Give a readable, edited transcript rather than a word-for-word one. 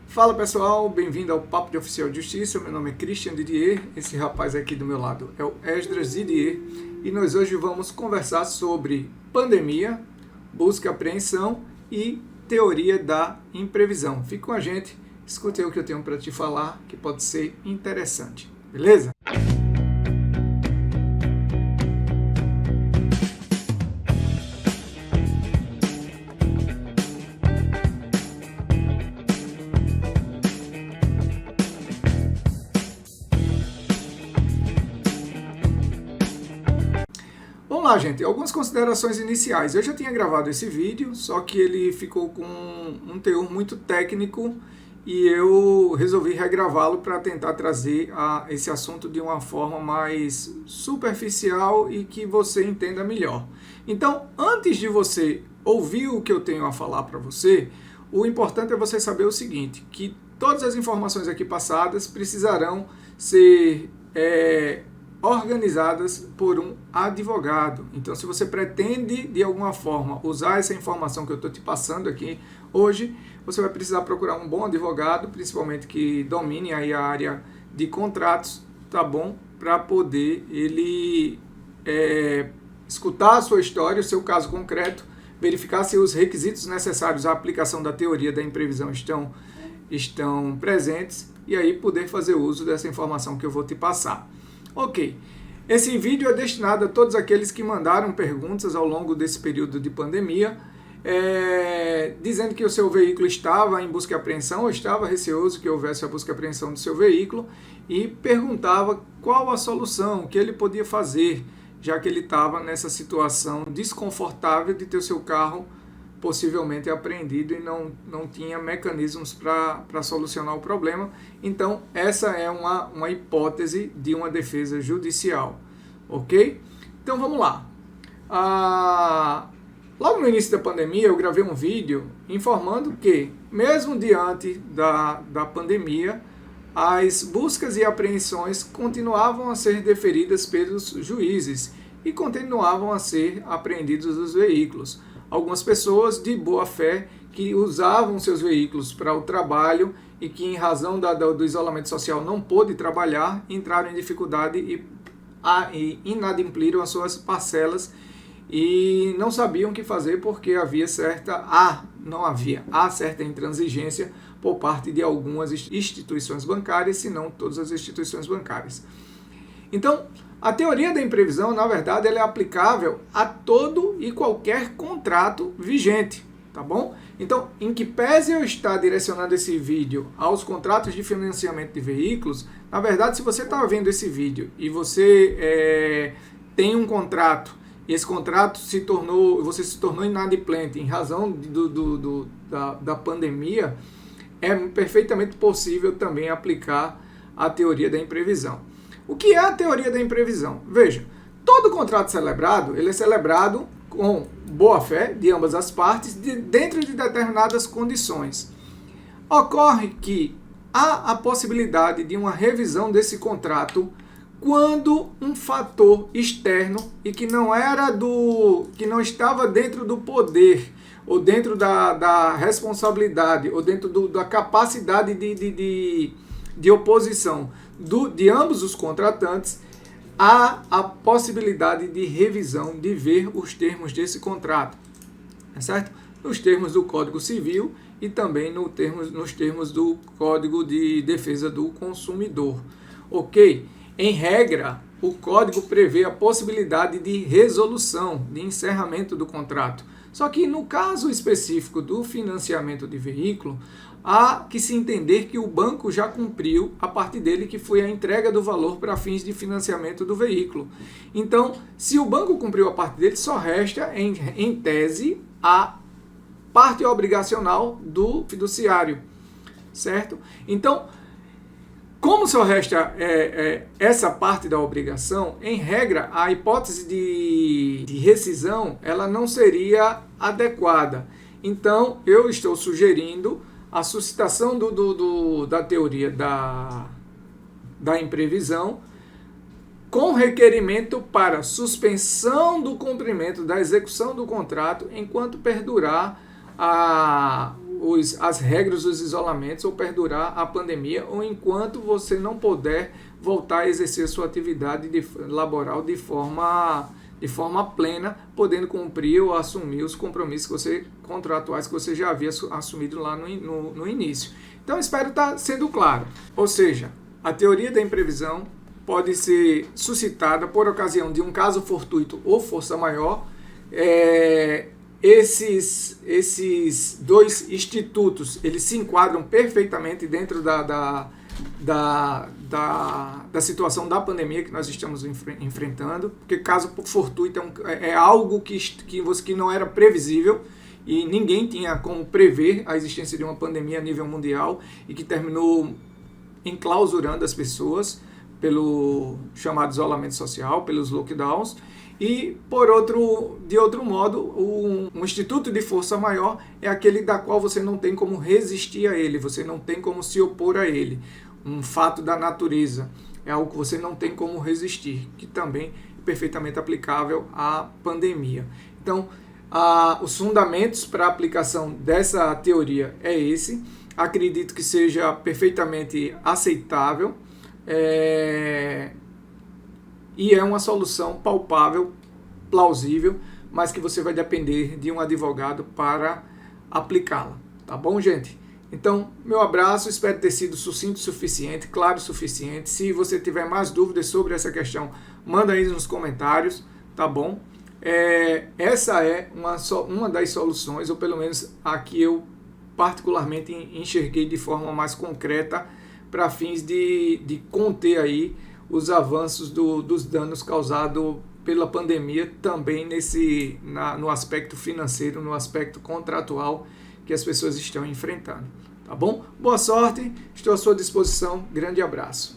Fala pessoal, bem-vindo ao Papo de Oficial de Justiça. Meu nome é Christian Didier, esse rapaz aqui do meu lado é o Esdras Didier e nós hoje vamos conversar sobre pandemia, busca e apreensão e teoria da imprevisão. Fique com a gente, escute aí o que eu tenho para te falar que pode ser interessante, beleza? Vamos lá, gente, algumas considerações iniciais. Eu já tinha gravado esse vídeo, só que ele ficou com um teor muito técnico e eu resolvi regravá-lo para tentar trazer esse assunto de uma forma mais superficial e que você entenda melhor. Então, antes de você ouvir o que eu tenho a falar para você, o importante é você saber o seguinte, que todas as informações aqui passadas precisarão ser organizadas por um advogado. Então, se você pretende, de alguma forma, usar essa informação que eu estou te passando aqui hoje, você vai precisar procurar um bom advogado, principalmente que domine aí a área de contratos, tá bom? Para poder ele escutar a sua história, o seu caso concreto, verificar se os requisitos necessários à aplicação da teoria da imprevisão estão presentes e aí poder fazer uso dessa informação que eu vou te passar. Ok, esse vídeo é destinado a todos aqueles que mandaram perguntas ao longo desse período de pandemia, dizendo que o seu veículo estava em busca e apreensão, ou estava receoso que houvesse a busca e apreensão do seu veículo, e perguntava qual a solução que ele podia fazer, já que ele estava nessa situação desconfortável de ter o seu carro possivelmente apreendido e não tinha mecanismos para solucionar o problema. Então, essa é uma hipótese de uma defesa judicial, ok? Então, vamos lá. Logo no início da pandemia, eu gravei um vídeo informando que, mesmo diante da pandemia, as buscas e apreensões continuavam a ser deferidas pelos juízes e continuavam a ser apreendidos os veículos. Algumas pessoas de boa fé que usavam seus veículos para o trabalho e que, em razão do isolamento social, não pôde trabalhar, entraram em dificuldade e inadimpliram as suas parcelas e não sabiam o que fazer porque havia certa intransigência por parte de algumas instituições bancárias, se não todas as instituições bancárias. Então, a teoria da imprevisão, na verdade, ela é aplicável a todo e qualquer contrato vigente, tá bom? Então, em que pese eu estar direcionando esse vídeo aos contratos de financiamento de veículos, na verdade, se você está vendo esse vídeo e você tem um contrato e esse contrato você se tornou inadimplente em razão da pandemia, é perfeitamente possível também aplicar a teoria da imprevisão. O que é a teoria da imprevisão? Veja, todo contrato celebrado, ele é celebrado com boa-fé de ambas as partes, dentro de determinadas condições. Ocorre que há a possibilidade de uma revisão desse contrato quando um fator externo e que não estava dentro do poder, ou dentro da responsabilidade, ou dentro da capacidade de oposição de ambos os contratantes, há a possibilidade de revisão, de ver os termos desse contrato, certo? Nos termos do Código Civil e também nos termos do Código de Defesa do Consumidor. Ok? Em regra, o Código prevê a possibilidade de resolução, de encerramento do contrato. Só que no caso específico do financiamento de veículo, há que se entender que o banco já cumpriu a parte dele, que foi a entrega do valor para fins de financiamento do veículo. Então, se o banco cumpriu a parte dele, só resta, em tese, a parte obrigacional do fiduciário, certo? Então, como só resta essa parte da obrigação, em regra, a hipótese de rescisão ela não seria adequada. Então, eu estou sugerindo a suscitação da teoria da imprevisão com requerimento para suspensão do cumprimento da execução do contrato enquanto perdurar as regras dos isolamentos ou perdurar a pandemia, ou enquanto você não puder voltar a exercer sua atividade laboral de forma plena, podendo cumprir ou assumir os compromissos contratuais que você já havia assumido lá no início. Então, espero estar sendo claro. Ou seja, a teoria da imprevisão pode ser suscitada por ocasião de um caso fortuito ou força maior. Esses dois institutos, eles se enquadram perfeitamente dentro da situação da pandemia que nós estamos enfrentando, porque caso fortuito é algo que não era previsível e ninguém tinha como prever a existência de uma pandemia a nível mundial e que terminou enclausurando as pessoas pelo chamado isolamento social, pelos lockdowns. E, de outro modo, um instituto de força maior é aquele da qual você não tem como resistir a ele, você não tem como se opor a ele. Um fato da natureza é algo que você não tem como resistir, que também é perfeitamente aplicável à pandemia. Então, os fundamentos para a aplicação dessa teoria é esse. Acredito que seja perfeitamente aceitável. E é uma solução palpável, plausível, mas que você vai depender de um advogado para aplicá-la. Tá bom, gente? Então, meu abraço, espero ter sido sucinto o suficiente, claro o suficiente. Se você tiver mais dúvidas sobre essa questão, manda aí nos comentários, tá bom? Essa é uma das soluções, ou pelo menos a que eu particularmente enxerguei de forma mais concreta para fins de conter aí os avanços dos danos causados pela pandemia, também no aspecto financeiro, no aspecto contratual que as pessoas estão enfrentando. Tá bom? Boa sorte, estou à sua disposição. Grande abraço.